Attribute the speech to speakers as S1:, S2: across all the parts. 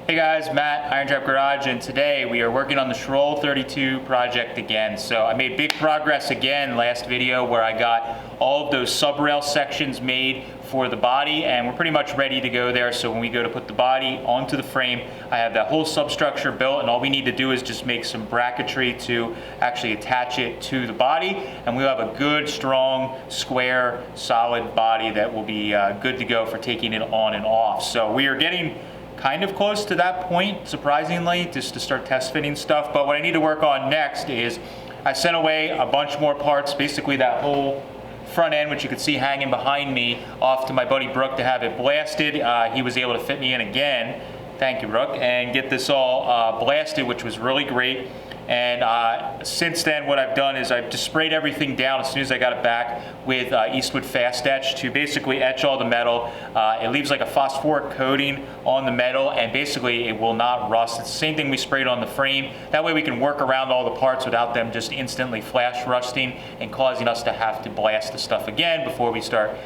S1: Hey guys, Matt, IronTrap Garage, and today we are working on the Schroll 32 project again. So I made big progress again last video where I got all of those sub-rail sections made for the body, and we're pretty much ready to go there. So when we go to put the body onto the frame, I have that whole substructure built, and all we need to do is just make some bracketry to actually attach it to the body, and we'll have a good, strong, square, solid body that will be good to go for taking it on and off. So we are getting kind of close to that point, surprisingly, just to start test fitting stuff. But what I need to work on next is I sent away a bunch more parts, basically that whole front end, which you can see hanging behind me, off to my buddy Brooke to have it blasted. He was able to fit me in again, thank you Brooke, and get this all blasted, which was really great. And since then, what I've done is I've just sprayed everything down as soon as I got it back with Eastwood Fast Etch to basically etch all the metal. It leaves like a phosphoric coating on the metal, and basically it will not rust. It's the same thing we sprayed on the frame. That way we can work around all the parts without them just instantly flash rusting and causing us to have to blast the stuff again before we start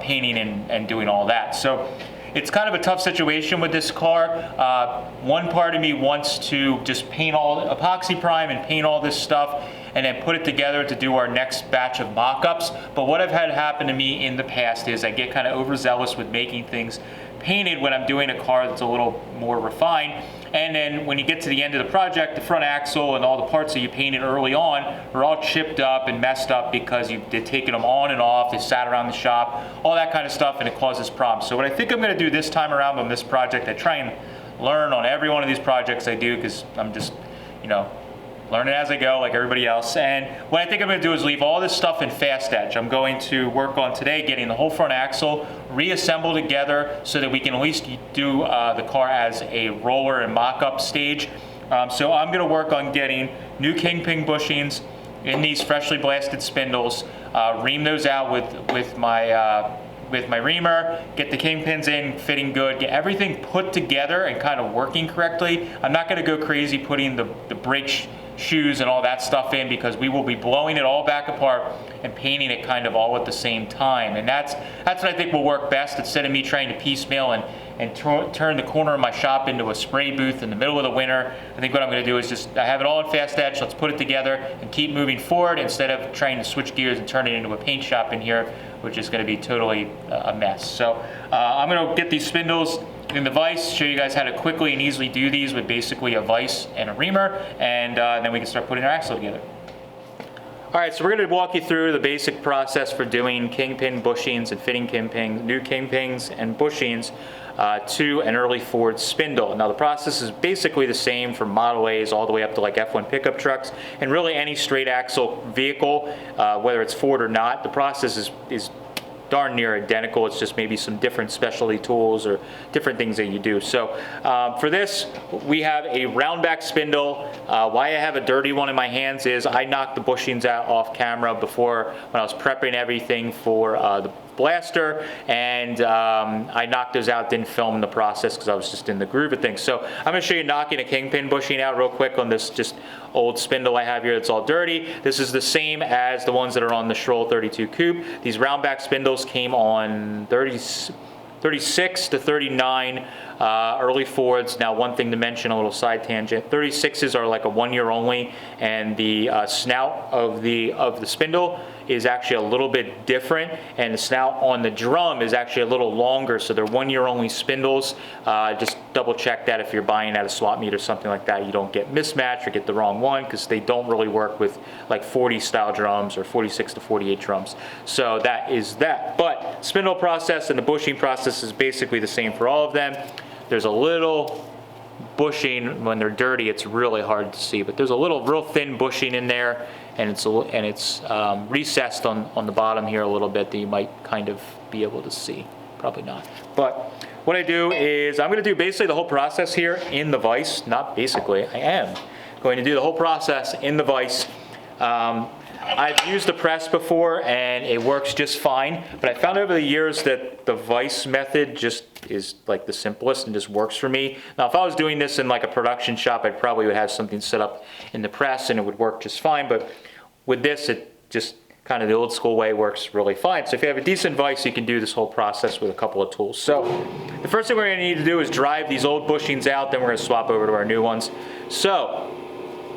S1: painting and doing all that. So it's kind of a tough situation with this car. One part of me wants to just paint all, epoxy prime and paint all this stuff and then put it together to do our next batch of mock-ups. But what I've had happen to me in the past is I get kind of overzealous with making things painted when I'm doing a car that's a little more refined. And then when you get to the end of the project, the front axle and all the parts that you painted early on are all chipped up and messed up because you've taken them on and off, they sat around the shop, all that kind of stuff, and it causes problems. So what I think I'm gonna do this time around on this project, I try and learn on every one of these projects I do because I'm just, you know, learning as I go like everybody else. And what I think I'm going to do is leave all this stuff in Fast Etch. I'm going to work on today getting the whole front axle reassembled together so that we can at least do the car as a roller and mock-up stage. So I'm going to work on getting new Kingpin bushings in these freshly blasted spindles, ream those out with my reamer, get the Kingpins in, fitting good, get everything put together and kind of working correctly. I'm not going to go crazy putting the brake shoes and all that stuff in because we will be blowing it all back apart and painting it kind of all at the same time. And that's what I think will work best instead of me trying to piecemeal and turn the corner of my shop into a spray booth in the middle of the winter. I think what I'm going to do is just I have it all in Fast Etch, let's put it together and keep moving forward instead of trying to switch gears and turn it into a paint shop in here, which is going to be totally a mess. So I'm going to get these spindles in the vise, show you guys how to quickly and easily do these with basically a vise and a reamer, and then we can start putting our axle together. All right, so we're going to walk you through the basic process for doing Kingpin bushings and fitting new Kingpins and bushings to an early Ford spindle. Now the process is basically the same from Model A's all the way up to like F1 pickup trucks and really any straight axle vehicle, whether it's Ford or not. The process is darn near identical. It's just maybe some different specialty tools or different things that you do. So for this, we have a round back spindle. Why I have a dirty one in my hands is I knocked the bushings out off camera before when I was prepping everything for the blaster, and I knocked those out, didn't film the process because I was just in the groove of things. So I'm going to show you knocking a Kingpin bushing out real quick on this just old spindle I have here that's all dirty. This is the same as the ones that are on the Schroll 32 Coupe. These round back spindles came on 36 to 39 early Fords. Now one thing to mention, a little side tangent, 36s are like a 1 year only, and the snout of the spindle is actually a little bit different, and the snout on the drum is actually a little longer, so they're 1 year only spindles. Just double check that if you're buying at a swap meet or something like that, you don't get mismatched or get the wrong one, because they don't really work with like 40 style drums or 46 to 48 drums. So that is that. But spindle process and the bushing process is basically the same for all of them. There's a little bushing when they're dirty, it's really hard to see, but there's a little real thin bushing in there, and it's recessed on the bottom here a little bit that you might kind of be able to see. Probably not. But what I do is I'm going to do basically the whole process here in the vise. Not basically, I am going to do the whole process in the vise. I've used the press before and it works just fine, but I found over the years that the vise method just is like the simplest and just works for me. Now if I was doing this in like a production shop, I probably would have something set up in the press and it would work just fine, but with this it just kind of the old school way works really fine. So if you have a decent vise, you can do this whole process with a couple of tools. So the first thing we're going to need to do is drive these old bushings out, then we're going to swap over to our new ones. So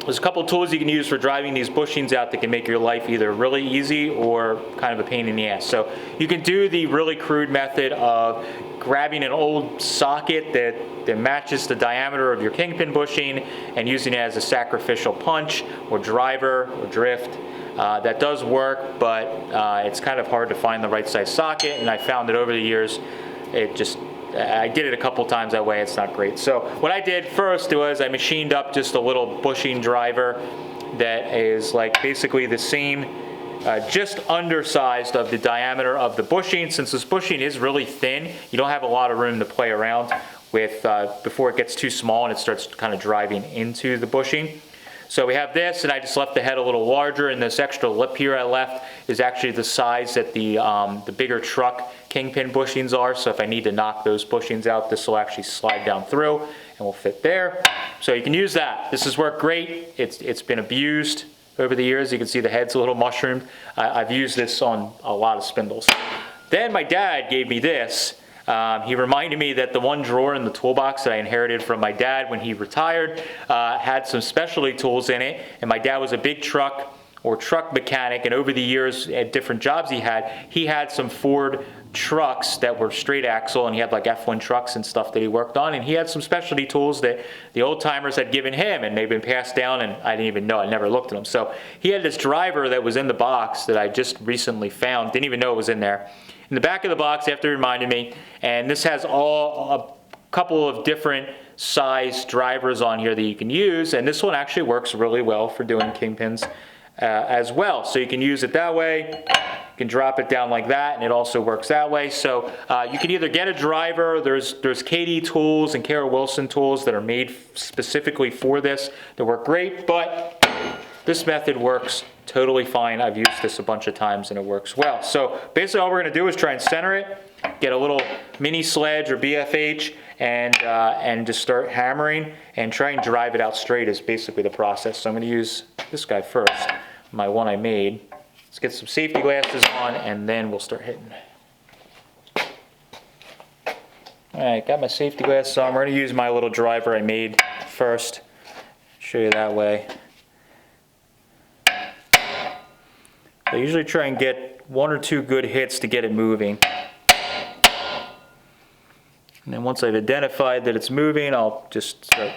S1: there's a couple of tools you can use for driving these bushings out that can make your life either really easy or kind of a pain in the ass. So you can do the really crude method of grabbing an old socket that matches the diameter of your Kingpin bushing and using it as a sacrificial punch or driver or drift. That does work, but it's kind of hard to find the right size socket, and I found that over the years I did it a couple times that way. It's not great. So what I did first was I machined up just a little bushing driver that is like basically the same, just undersized of the diameter of the bushing. Since this bushing is really thin, you don't have a lot of room to play around with before it gets too small and it starts kind of driving into the bushing. So we have this, and I just left the head a little larger, and this extra lip here I left is actually the size that the bigger truck Kingpin bushings are. So if I need to knock those bushings out, this will actually slide down through and will fit there. So you can use that. This has worked great. It's been abused over the years. You can see the head's a little mushroomed. I've used this on a lot of spindles. Then my dad gave me this. He reminded me that the one drawer in the toolbox that I inherited from my dad when he retired had some specialty tools in it, and my dad was a big truck mechanic, and over the years at different jobs he had some Ford trucks that were straight axle, and he had like F1 trucks and stuff that he worked on, and he had some specialty tools that the old timers had given him, and they've been passed down, and I didn't even know. I never looked at them. So he had this driver that was in the box that I just recently found, didn't even know it was in there. In the back of the box, after he reminded me, and this has a couple of different size drivers on here that you can use, and this one actually works really well for doing Kingpins as well. So you can use it that way, you can drop it down like that, and it also works that way. So you can either get a driver, there's KD tools and Kara Wilson tools that are made specifically for this that work great, but this method works totally fine. I've used this a bunch of times and it works well. So basically all we're going to do is try and center it, get a little mini sledge or BFH, and just start hammering and try and drive it out straight is basically the process. So I'm going to use this guy first, my one I made. Let's get some safety glasses on and then we'll start hitting. Alright, got my safety glasses on. We're going to use my little driver I made first. Show you that way. I usually try and get one or two good hits to get it moving. And then once I've identified that it's moving, I'll just start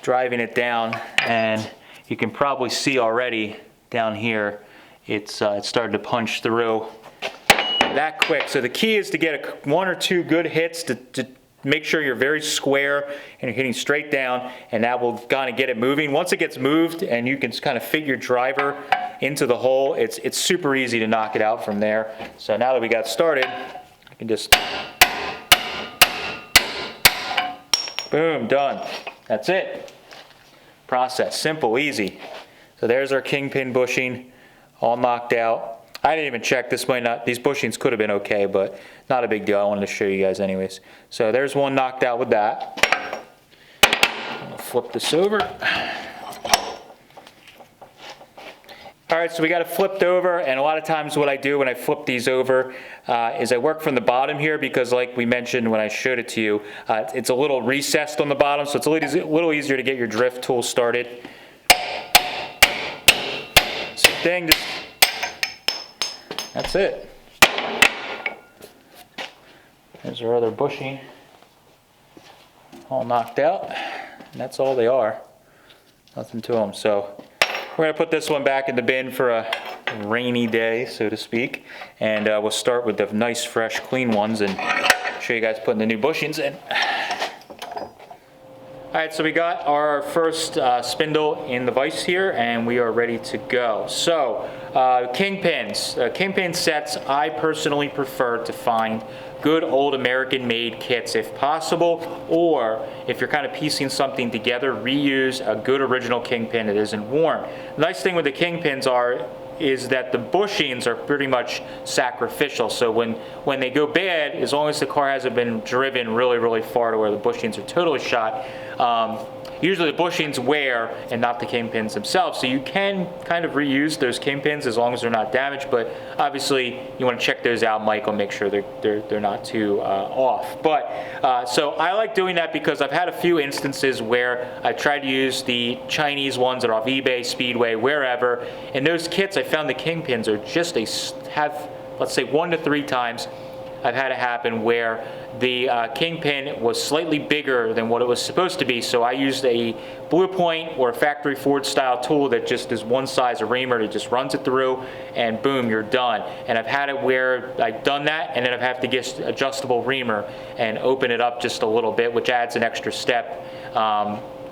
S1: driving it down. And you can probably see already down here, it's starting to punch through that quick. So the key is to get one or two good hits to make sure you're very square and you're hitting straight down, and that will kind of get it moving. Once it gets moved and you can kind of fit your driver into the hole, it's super easy to knock it out from there. So now that we got started, I can just boom, done. That's it. Process, simple, easy. So there's our Kingpin bushing all knocked out. I didn't even check. These bushings could have been okay, but not a big deal. I wanted to show you guys anyways. So there's one knocked out with that. I'm gonna flip this over. All right, so we got it flipped over, and a lot of times what I do when I flip these over is I work from the bottom here because, like we mentioned when I showed it to you, it's a little recessed on the bottom, so it's a little easier to get your drift tool started. Same thing, just that's it. There's our other bushing, all knocked out, and that's all they are. Nothing to them. So we're going to put this one back in the bin for a rainy day, so to speak, and we'll start with the nice, fresh, clean ones and show you guys putting the new bushings in. Alright, so we got our first spindle in the vise here, and we are ready to go. So, Kingpins. Kingpin sets, I personally prefer to find good old American-made kits if possible, or if you're kind of piecing something together, reuse a good original Kingpin that isn't worn. The nice thing with the Kingpins is that the bushings are pretty much sacrificial. So when they go bad, as long as the car hasn't been driven really, really far to where the bushings are totally shot, usually the bushings wear and not the kingpins themselves. So you can kind of reuse those kingpins as long as they're not damaged, but obviously you want to check those out, Michael, make sure they're not too off. But so I like doing that because I've had a few instances where I tried to use the Chinese ones that are off eBay, Speedway, wherever, and those kits, I found the kingpins are just have, let's say, 1 to 3 times I've had it happen where the kingpin was slightly bigger than what it was supposed to be. So I used a Blue Point or a factory forward style tool that just is one size, a reamer, that just runs it through and boom, you're done. And I've had it where I've done that and then I've had to get adjustable reamer and open it up just a little bit, which adds an extra step.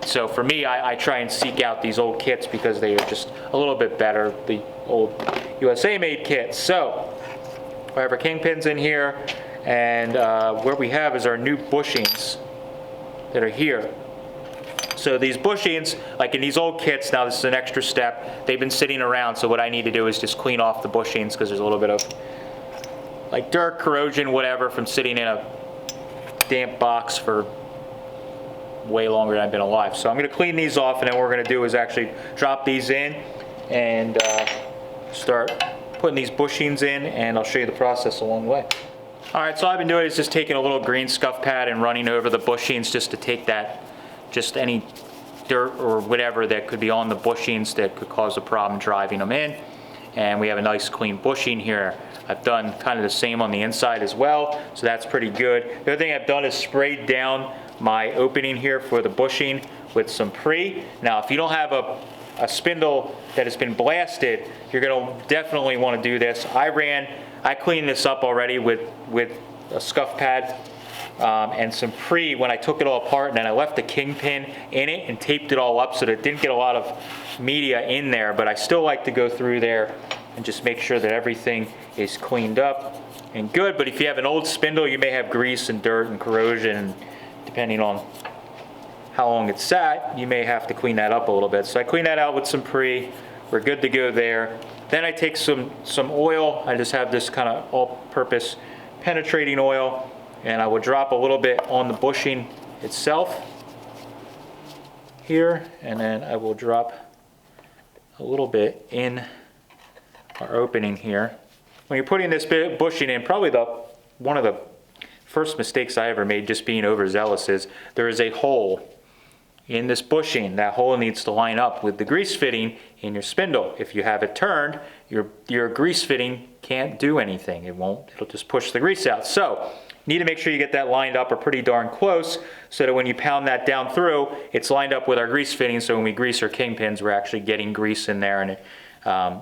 S1: So for me, I try and seek out these old kits because they are just a little bit better, the old USA made kits. So I have our kingpins in here, and what we have is our new bushings that are here. So these bushings, like in these old kits, now this is an extra step, they've been sitting around, so what I need to do is just clean off the bushings because there's a little bit of like dirt, corrosion, whatever from sitting in a damp box for way longer than I've been alive. So I'm going to clean these off, and then what we're going to do is actually drop these in and start putting these bushings in, and I'll show you the process along the way. All right, so all I've been doing is just taking a little green scuff pad and running over the bushings just to take that, just any dirt or whatever that could be on the bushings that could cause a problem driving them in. And we have a nice clean bushing here. I've done kind of the same on the inside as well, so that's pretty good. The other thing I've done is sprayed down my opening here for the bushing with some pre. Now, if you don't have a spindle that has been blasted, you're going to definitely want to do this. I cleaned this up already with a scuff pad and some pre when I took it all apart, and then I left the kingpin in it and taped it all up so that it didn't get a lot of media in there, but I still like to go through there and just make sure that everything is cleaned up and good. But if you have an old spindle, you may have grease and dirt and corrosion, and depending on how long it's sat, you may have to clean that up a little bit. So I clean that out with some pre. We're good to go there. Then I take some oil. I just have this kind of all-purpose penetrating oil, and I will drop a little bit on the bushing itself here, and then I will drop a little bit in our opening here. When you're putting this bushing in, probably one of the first mistakes I ever made, just being overzealous, is there is a hole in this bushing. That hole needs to line up with the grease fitting in your spindle. If you have it turned, your grease fitting can't do anything. It'll just push the grease out. So you need to make sure you get that lined up or pretty darn close so that when you pound that down through, it's lined up with our grease fitting, so when we grease our kingpins, we're actually getting grease in there and it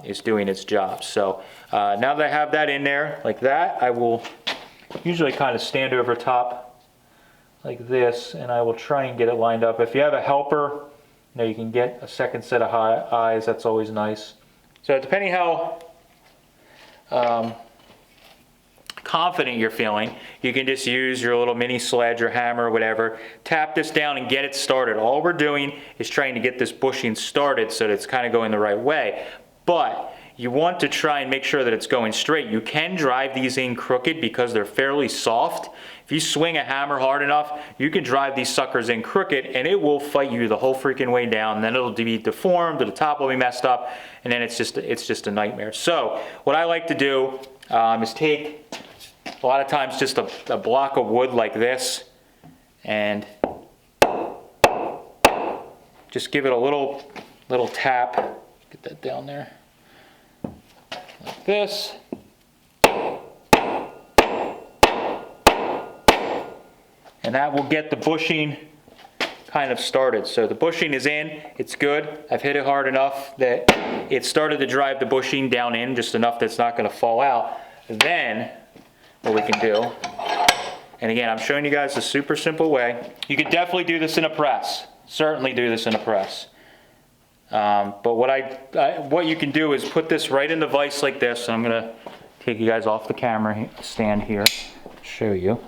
S1: is doing its job. So now that I have that in there like that, I will usually kind of stand over top like this, and I will try and get it lined up. If you have a helper, you can get a second set of eyes. That's always nice. So depending how confident you're feeling, you can just use your little mini sledge or hammer or whatever, tap this down and get it started. All we're doing is trying to get this bushing started so that it's kind of going the right way. But you want to try and make sure that it's going straight. You can drive these in crooked because they're fairly soft. If you swing a hammer hard enough, you can drive these suckers in crooked and it will fight you the whole freaking way down. And then it'll be deformed, the top will be messed up, and then it's just a nightmare. So what I like to do is take, a lot of times, just a block of wood like this and just give it a little tap. Get that down there. Like this. And that will get the bushing kind of started. So the bushing is in, it's good. I've hit it hard enough that it started to drive the bushing down in, just enough that it's not going to fall out. Then what we can do, and again, I'm showing you guys a super simple way. You could definitely do this in a press. Certainly do this in a press. But what you can do is put this right in the vise like this. And I'm going to take you guys off the camera stand here, show you.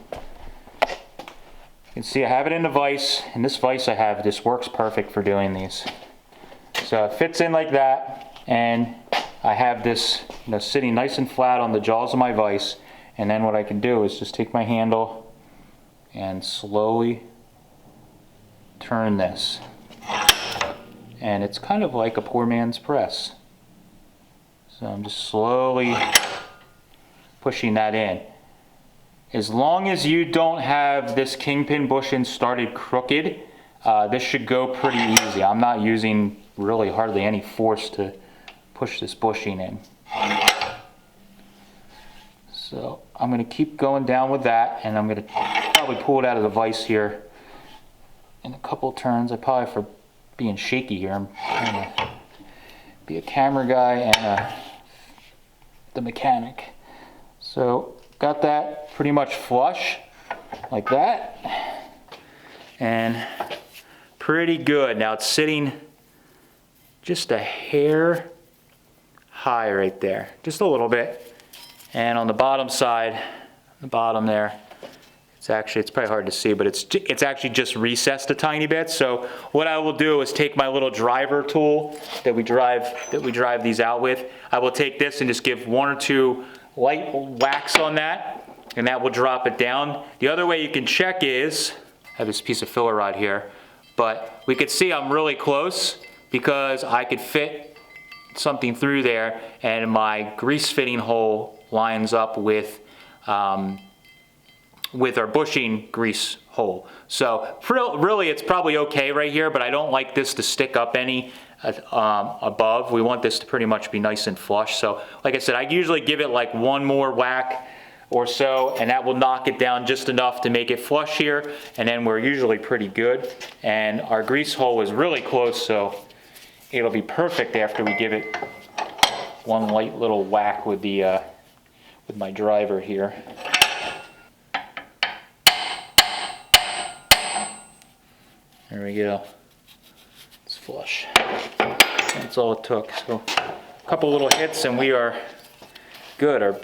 S1: You can see I have it in the vise, and this vise I have, this works perfect for doing these. So it fits in like that, and I have this sitting nice and flat on the jaws of my vise. And then what I can do is just take my handle and slowly turn this. and it's kind of like a poor man's press. So I'm just slowly pushing that in. As long as you don't have this Kingpin bushing started crooked, this should go pretty easy. I'm not using really hardly any force to push this bushing in. So I'm going to keep going down with that, and I'm going to probably pull it out of the vise here in a couple turns. I probably, for being shaky here, I'm trying to be a camera guy and the mechanic. So got that pretty much flush like that, and pretty good. Now it's sitting just a hair high right there, just a little bit. And on the bottom side, the bottom there, it's probably hard to see, but it's actually just recessed a tiny bit. So what I will do is take my little driver tool that we drive these out with. I will take this and just give 1 or 2 light whacks on that, and that will drop it down. The other way you can check is, I have this piece of filler rod here, but we could see I'm really close because I could fit something through there, and my grease fitting hole lines up with our bushing grease hole. So really it's probably okay right here, but I don't like this to stick up any above. We want this to pretty much be nice and flush. So like I said, I usually give it like 1 more whack or so, and that will knock it down just enough to make it flush here, and then we're usually pretty good. And our grease hole is really close, so it'll be perfect after we give it 1 light little whack with the with my driver here. There we go. It's flush. That's all it took. So a couple little hits and we are good. Our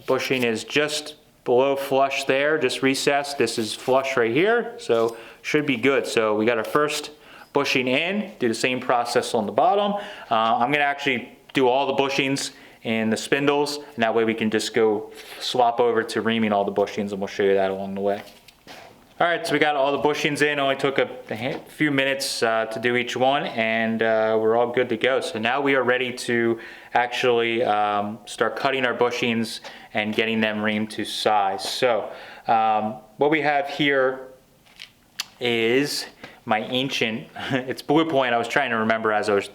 S1: bushing is just below flush there, just recessed. This is flush right here, so should be good. So we got our first bushing in, do the same process on the bottom. I'm gonna actually do all the bushings in the spindles, and that way we can just go swap over to reaming all the bushings, and we'll show you that along the way. All right, so we got all the bushings in. Only took a few minutes to do each one, and we're all good to go. So now we are ready to actually start cutting our bushings and getting them reamed to size. So what we have here is my ancient, it's Blue Point. I was trying to remember as I was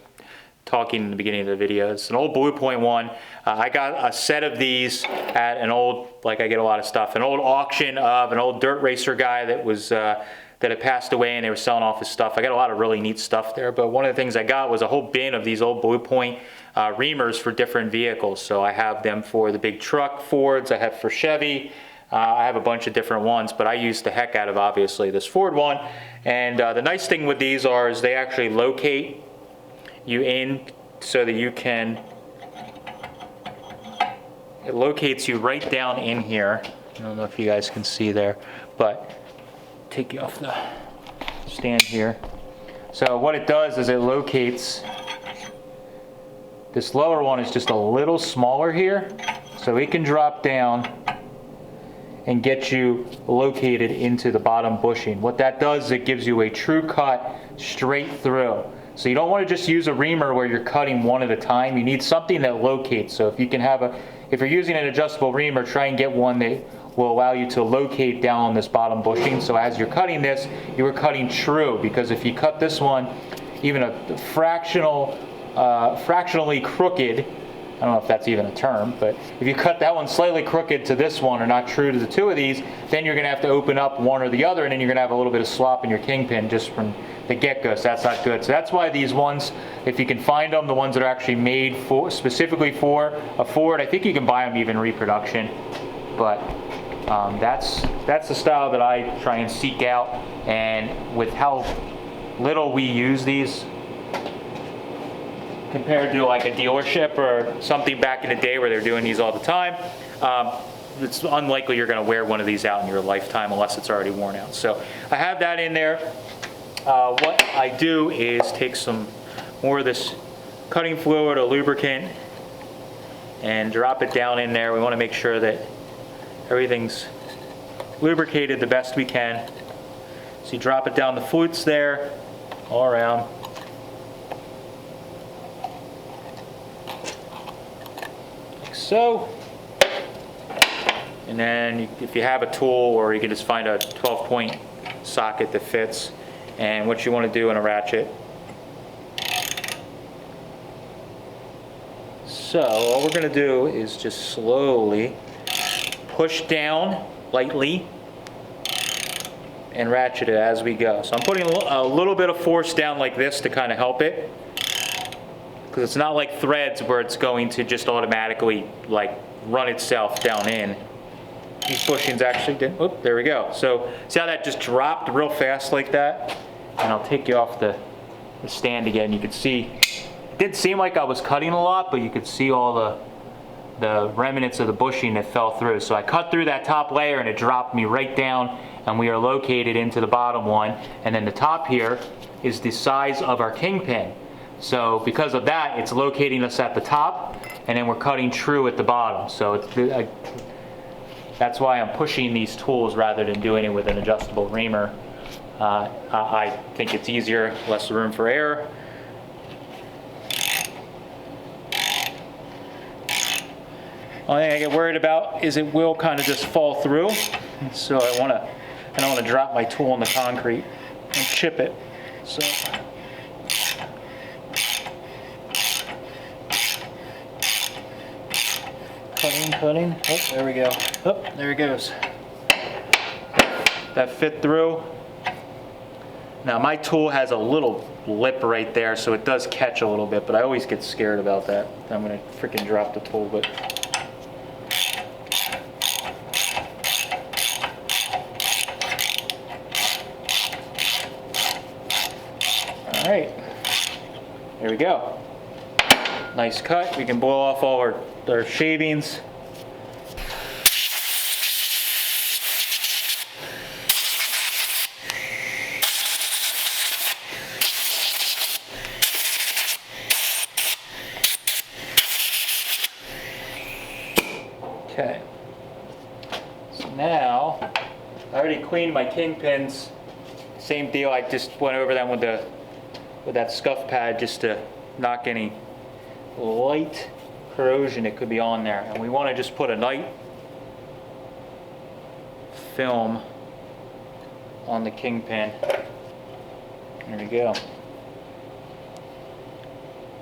S1: talking in the beginning of the video. It's an old Blue Point one. I got a set of these at an old, like I get a lot of stuff, an old auction of an old dirt racer guy that was that had passed away, and they were selling off his stuff. I got a lot of really neat stuff there, but one of the things I got was a whole bin of these old Blue Point reamers for different vehicles. So I have them for the big truck Fords, I have for Chevy, I have a bunch of different ones, but I use the heck out of obviously this Ford one. And the nice thing with these is they actually locate you in so that you can, it locates you right down in here. I don't know if you guys can see there, but take you off the stand here. So what it does is it locates, this lower one is just a little smaller here, so it can drop down and get you located into the bottom bushing. What that does is it gives you a true cut straight through. So you don't want to just use a reamer where you're cutting one at a time. You need something that locates. So if you can have if you're using an adjustable reamer, try and get one that will allow you to locate down on this bottom bushing. So as you're cutting this, you are cutting true, because if you cut this one even a fractionally crooked, I don't know if that's even a term, but if you cut that one slightly crooked to this one or not true to the two of these, then you're going to have to open up one or the other, and then you're going to have a little bit of slop in your Kingpin just from the get-go, so that's not good. So that's why these ones, if you can find them, the ones that are actually made specifically for a Ford, I think you can buy them even reproduction, but that's the style that I try and seek out. And with how little we use these compared to like a dealership or something back in the day where they're doing these all the time, it's unlikely you're going to wear one of these out in your lifetime unless it's already worn out. So I have that in there. What I do is take some more of this cutting fluid or lubricant and drop it down in there. We want to make sure that everything's lubricated the best we can. So you drop it down the flutes there, all around. Like so. And then if you have a tool, or you can just find a 12-point socket that fits, and what you want to do in a ratchet. So all we're going to do is just slowly push down lightly and ratchet it as we go. So I'm putting a little bit of force down like this to kind of help it, because it's not like threads where it's going to just automatically like run itself down in. These bushings actually didn't. Oop, there we go. So see how that just dropped real fast like that? And I'll take you off the stand again. You can see it didn't seem like I was cutting a lot, but you could see all the remnants of the bushing that fell through. So I cut through that top layer and it dropped me right down, and we are located into the bottom one. And then the top here is the size of our Kingpin. So because of that, it's locating us at the top, and then we're cutting true at the bottom. So it's, that's why I'm pushing these tools rather than doing it with an adjustable reamer. I think it's easier, less room for error. Only thing I get worried about is it will kind of just fall through. So I don't want to drop my tool in the concrete and chip it. So. Cutting. Oh, there we go. Oh, there it goes. That fit through. Now my tool has a little lip right there, so it does catch a little bit, but I always get scared about that. I'm gonna freaking drop the tool, but. All right, there we go. Nice cut. We can boil off all our shavings. Okay. So now, I already cleaned my Kingpins. Same deal. I just went over them with that scuff pad just to knock any light corrosion that could be on there. And we want to just put a light film on the Kingpin. There we go.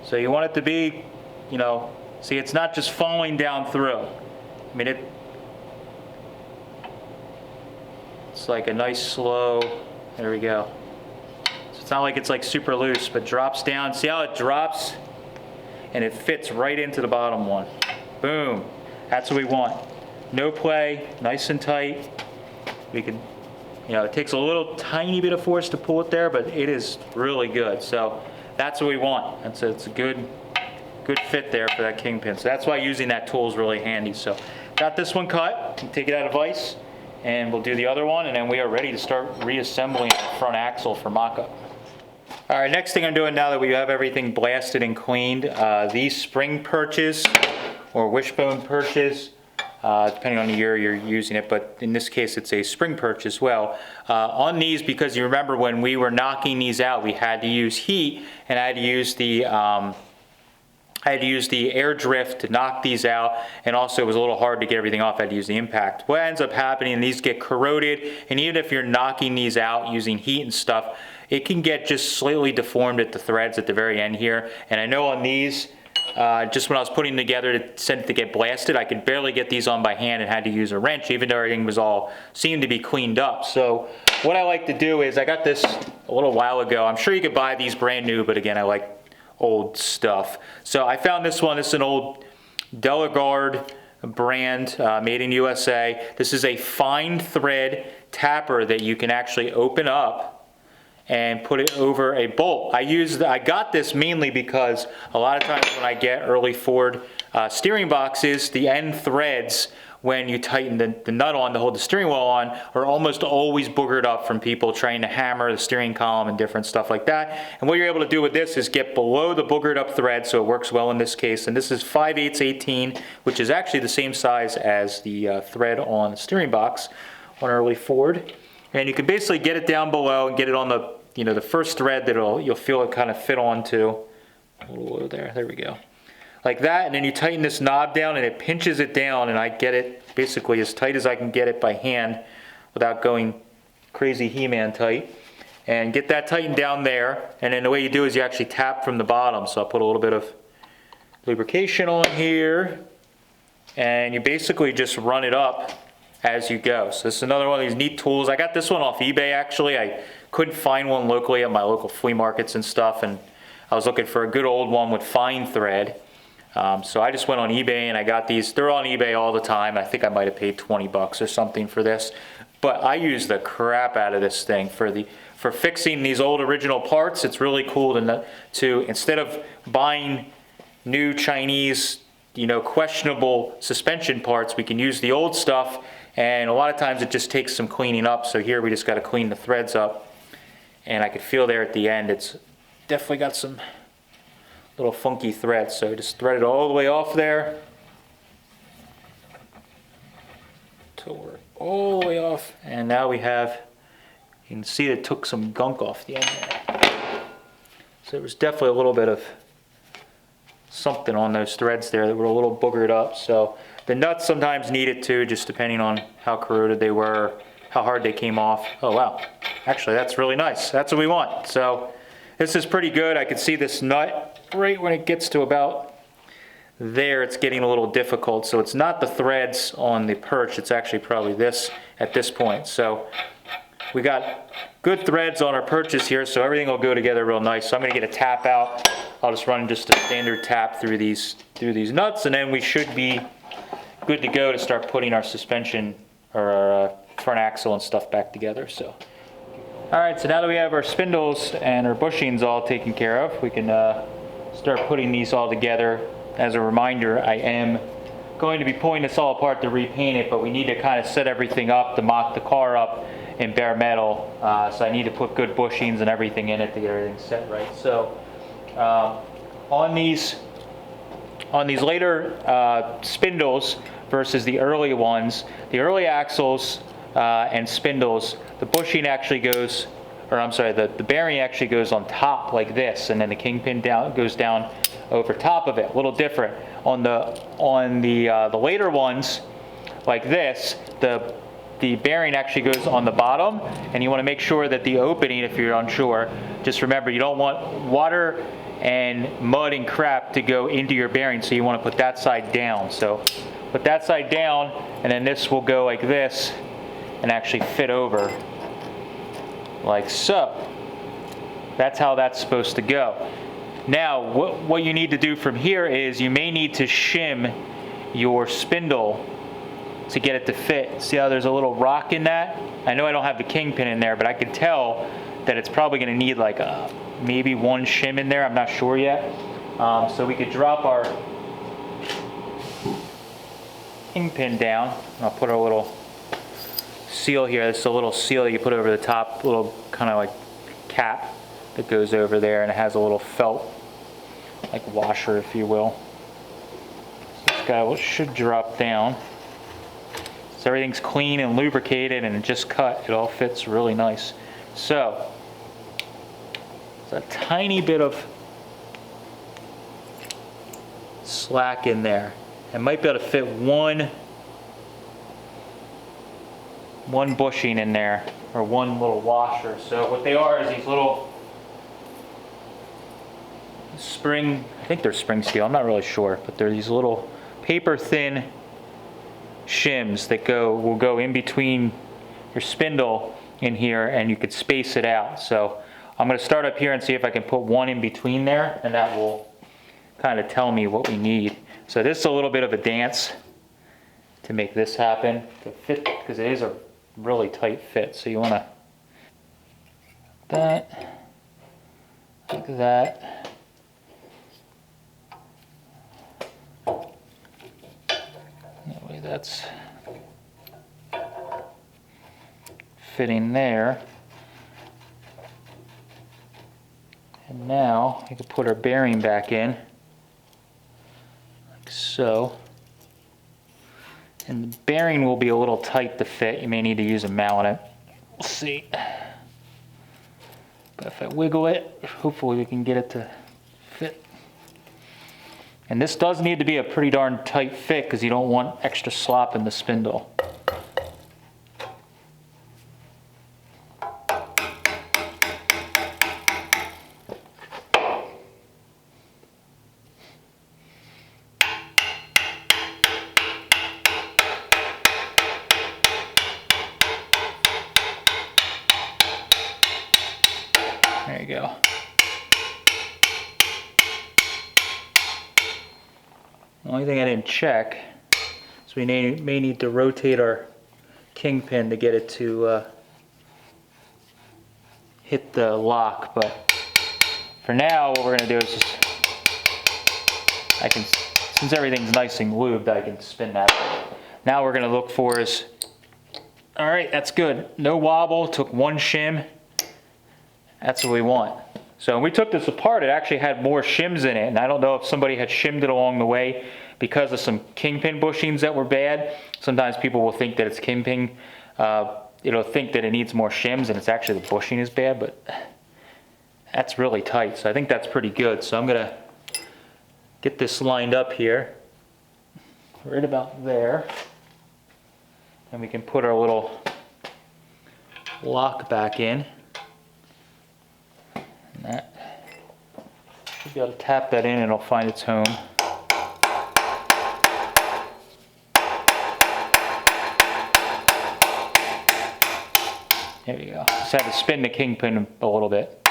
S1: So you want it to be, you know, see, it's not just falling down through. I mean, it's like a nice slow, there we go. So it's not like it's like super loose, but drops down. See how it drops? And it fits right into the bottom one. Boom. That's what we want. No play, nice and tight. We can, you know, it takes a little tiny bit of force to pull it there, but it is really good. So that's what we want. It's a good fit there for that Kingpin. So that's why using that tool is really handy. So got this one cut, take it out of vise, and we'll do the other one, and then we are ready to start reassembling the front axle for mock-up. All right, next thing I'm doing now that we have everything blasted and cleaned, these spring perches or wishbone perches, depending on the year you're using it, but in this case it's a spring perch as well. On these, because you remember when we were knocking these out, we had to use heat, and I had to use the air drift to knock these out, and also it was a little hard to get everything off. I had to use the impact. What ends up happening, these get corroded, and even if you're knocking these out using heat and stuff, it can get just slightly deformed at the threads at the very end here. And I know on these, just when I was putting them together to send it to get blasted, I could barely get these on by hand and had to use a wrench, even though everything was all seemed to be cleaned up. So what I like to do is, I got this a little while ago. I'm sure you could buy these brand new, but again, I like old stuff. So I found this one. This is an old Delagard brand, made in USA. This is a fine thread tapper that you can actually open up and put it over a bolt. I got this mainly because a lot of times when I get early Ford steering boxes, the end threads, when you tighten the nut on to hold the steering wheel on, are almost always boogered up from people trying to hammer the steering column and different stuff like that. And what you're able to do with this is get below the boogered up thread, so it works well in this case. And this is 5/8 18, which is actually the same size as the thread on the steering box on early Ford. And you can basically get it down below and get it on the you know, the first thread that you'll feel it kind of fit onto. A little oil there we go. Like that, and then you tighten this knob down and it pinches it down, and I get it basically as tight as I can get it by hand without going crazy He-Man tight. And get that tightened down there, and then the way you do is you actually tap from the bottom. So I'll put a little bit of lubrication on here, and you basically just run it up as you go. So this is another one of these neat tools. I got this one off eBay actually. I couldn't find one locally at my local flea markets and stuff, and I was looking for a good old one with fine thread. So I just went on eBay and I got these. They're on eBay all the time. I think I might have paid 20 bucks or something for this. But I use the crap out of this thing for fixing these old original parts. It's really cool to instead of buying new Chinese, you know, questionable suspension parts, we can use the old stuff, and a lot of times it just takes some cleaning up. So here we just got to clean the threads up, and I could feel there at the end it's definitely got some little funky threads. So just thread it all the way off there till we're all the way off, and now we have, you can see it took some gunk off the end there. So there was definitely a little bit of something on those threads there that were a little boogered up. So the nuts sometimes need it too, just depending on how corroded they were, how hard they came off. Oh wow, actually that's really nice. That's what we want. So this is pretty good. I can see this nut right when it gets to about there, it's getting a little difficult. So it's not the threads on the perch, it's actually probably this at this point. So we got good threads on our perches here, so everything will go together real nice. So I'm gonna get a tap out. I'll just run just a standard tap through these nuts, and then we should be good to go to start putting our suspension or our front axle and stuff back together. So all right, so now that we have our spindles and our bushings all taken care of, we can start putting these all together. As a reminder, I am going to be pulling this all apart to repaint it, but we need to kind of set everything up to mock the car up in bare metal. So I need to put good bushings and everything in it to get everything set right. So on these later spindles versus the early ones, the early axles and spindles, the bushing actually goes, or I'm sorry, the bearing actually goes on top like this, and then the Kingpin goes down over top of it. A little different on the later ones, like this. The bearing actually goes on the bottom, and you want to make sure that the opening, if you're unsure, just remember you don't want water and mud and crap to go into your bearing, so you want to put that side down. So put that side down, and then this will go like this and actually fit over like so. That's how that's supposed to go. Now what you need to do from here is you may need to shim your spindle to get it to fit. See how there's a little rock in that? I know I don't have the Kingpin in there, but I can tell that it's probably going to need like maybe one shim in there. I'm not sure yet. So we could drop our Kingpin down. I'll put our little seal here. This is a little seal that you put over the top, little kind of like cap that goes over there, and it has a little felt like washer, if you will. So this guy should drop down. So everything's clean and lubricated and just cut. It all fits really nice. So there's a tiny bit of slack in there. It might be able to fit one bushing in there, or one little washer. So what they are is these little spring, I think they're spring steel, I'm not really sure, but they're these little paper thin shims that will go in between your spindle in here, and you could space it out. So I'm going to start up here and see if I can put one in between there, and that will kind of tell me what we need. So this is a little bit of a dance to make this happen, to fit, because it is a really tight fit. So you want to that, like that. That way that's fitting there. And now we can put our bearing back in, like so. And the bearing will be a little tight to fit. You may need to use a mallet. We'll see. But if I wiggle it, hopefully we can get it to fit. And this does need to be a pretty darn tight fit because you don't want extra slop in the spindle. There you go. The only thing I didn't check is we may need to rotate our Kingpin to get it to hit the lock, but for now what we're going to do is just, since everything's nice and lubed, I can spin that. Now we're going to look for is, all right, that's good. No wobble, took one shim. That's what we want. So when we took this apart, it actually had more shims in it, and I don't know if somebody had shimmed it along the way because of some Kingpin bushings that were bad. Sometimes people will think that it's Kingpin, think that it needs more shims, and it's actually the bushing is bad, but that's really tight. So I think that's pretty good. So I'm gonna get this lined up here, right about there, and we can put our little lock back in. And that should be able to tap that in and it'll find its home. There you go. Just had to spin the Kingpin a little bit.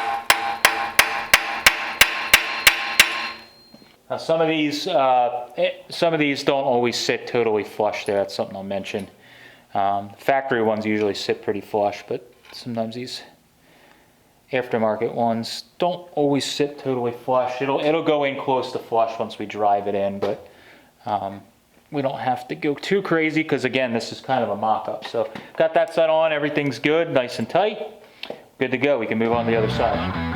S1: Now some of these don't always sit totally flush there. That's something I'll mention. Factory ones usually sit pretty flush, but sometimes these aftermarket ones don't always sit totally flush. It'll go in close to flush once we drive it in, but we don't have to go too crazy because again, this is kind of a mock-up. So got that set on, everything's good, nice and tight. Good to go, we can move on to the other side.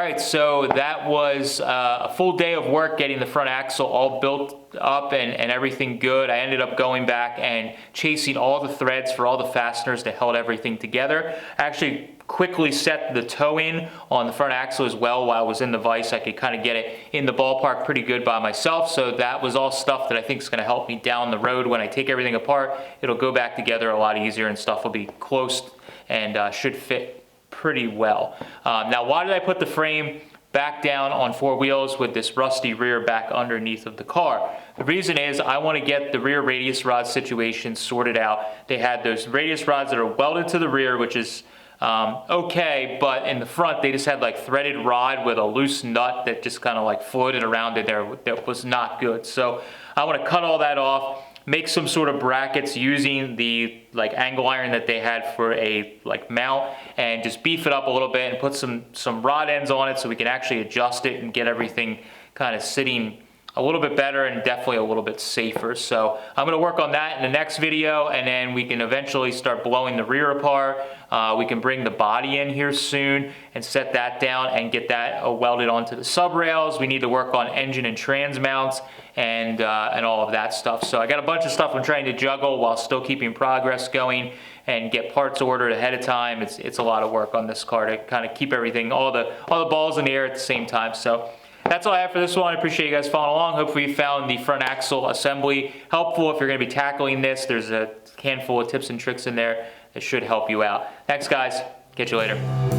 S1: right, so that was a full day of work getting the front axle all built up and everything good. I ended up going back and chasing all the threads for all the fasteners that held everything together. I actually quickly set the toe in on the front axle as well while I was in the vise. I could kind of get it in the ballpark pretty good by myself, so that was all stuff that I think is going to help me down the road. When I take everything apart, it'll go back together a lot easier and stuff will be close and should fit pretty well. Now, why did I put the frame back down on four wheels with this rusty rear back underneath of the car? The reason is I want to get the rear radius rod situation sorted out. They had those radius rods that are welded to the rear, which is okay, but in the front they just had like threaded rod with a loose nut that just kind of like floated around in there. That was not good. So I want to cut all that off, make some sort of brackets using the like angle iron that they had for a like mount, and just beef it up a little bit and put some rod ends on it so we can actually adjust it and get everything kind of sitting a little bit better and definitely a little bit safer. So I'm going to work on that in the next video, and then we can eventually start blowing the rear apart. We can bring the body in here soon and set that down and get that welded onto the sub rails. We need to work on engine and trans mounts and all of that stuff. So I got a bunch of stuff I'm trying to juggle while still keeping progress going and get parts ordered ahead of time. It's a lot of work on this car to kind of keep everything, all the balls in the air at the same time. So that's all I have for this one. I appreciate you guys following along. Hopefully you found the front axle assembly helpful. If you're going to be tackling this, there's a handful of tips and tricks in there that should help you out. Thanks, guys. Catch you later.